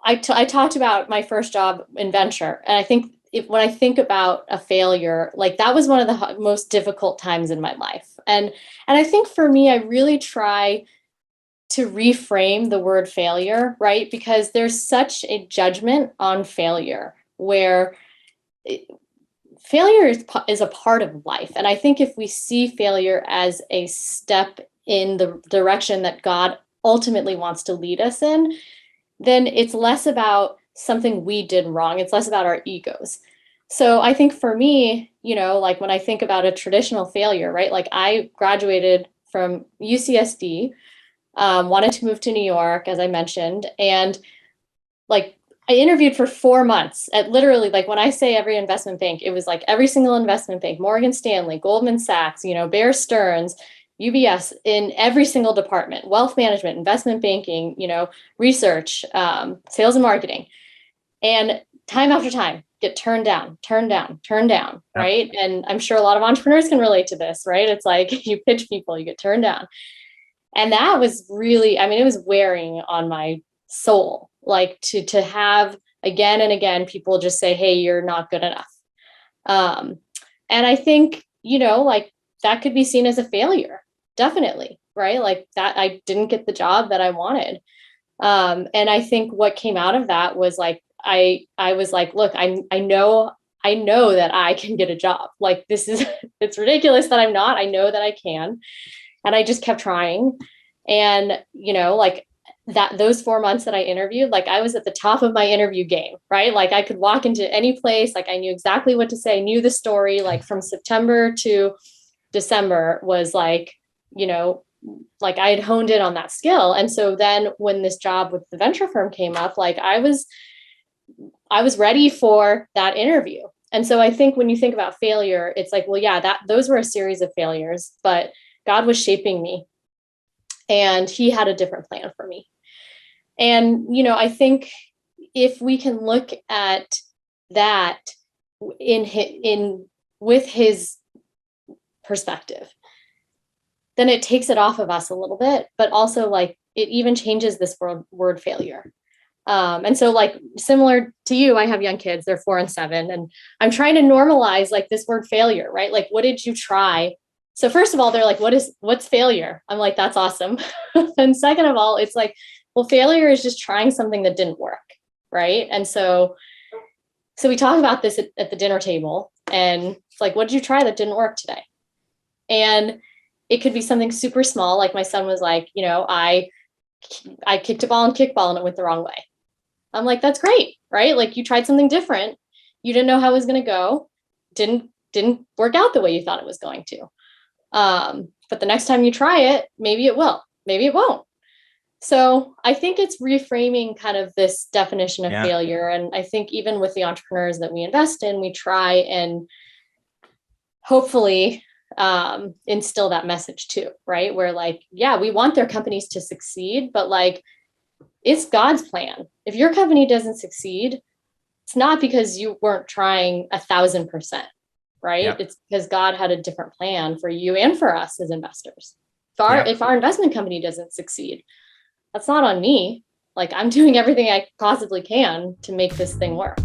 I talked about my first job in venture, and I think when I think about a failure, like that was one of the most difficult times in my life. And I think for me, I really try to reframe the word failure, right? Because there's such a judgment on failure where it, failure is a part of life. And I think if we see failure as a step in the direction that God ultimately wants to lead us in, then it's less about something we did wrong. It's less about our egos. So I think for me, like when I think about a traditional failure, right? Like I graduated from UCSD, wanted to move to New York, as I mentioned, and like I interviewed for 4 months at literally, like when I say every investment bank, it was like every single investment bank, Morgan Stanley, Goldman Sachs, Bear Stearns, UBS, in every single department, wealth management, investment banking, research, sales and marketing. And time after time, get turned down, turned down, turned down, Yep. right? And I'm sure a lot of entrepreneurs can relate to this, right? It's like you pitch people, you get turned down. And that was really, I mean, it was wearing on my soul, like to have again and again people just say, hey, you're not good enough. um, and I think, like that could be seen as a failure, definitely, right? Like that I didn't get the job that I wanted. And I think what came out of that was like I was like, look, I know that I can get a job. Like this is it's ridiculous that I'm not. I know that I can. And I just kept trying. And, like that those 4 months that I interviewed, like I was at the top of my interview game, right? Like I could walk into any place, like I knew exactly what to say, knew the story, like from September to December was like, you know, like I had honed in on that skill. And so then when this job with the venture firm came up, like I was ready for that interview. And so I think when you think about failure, it's like, well, yeah, that those were a series of failures, but God was shaping me and he had a different plan for me. And, I think if we can look at that in with his perspective, then it takes it off of us a little bit, but also like it even changes this word failure. And so like similar to you, I have young kids, they're 4 and 7, and I'm trying to normalize like this word failure, right? Like, what did you try? So first of all, they're like, what's failure? I'm like, that's awesome. And second of all, it's like, well, failure is just trying something that didn't work. Right. And so we talk about this at the dinner table, and it's like, what did you try that didn't work today? And it could be something super small. Like my son was like, I kicked a ball in kickball and it went the wrong way. I'm like, that's great, right? Like you tried something different. You didn't know how it was going to go. Didn't work out the way you thought it was going to. But the next time you try it, maybe it will, maybe it won't. So I think it's reframing kind of this definition of Yeah. failure. And I think even with the entrepreneurs that we invest in, we try and hopefully instill that message too, right? Where like, yeah, we want their companies to succeed, but like it's God's plan. If your company doesn't succeed, it's not because you weren't trying 1,000%, right? Yep. It's because God had a different plan for you and for us as investors. Yep. If our investment company doesn't succeed, that's not on me. Like I'm doing everything I possibly can to make this thing work.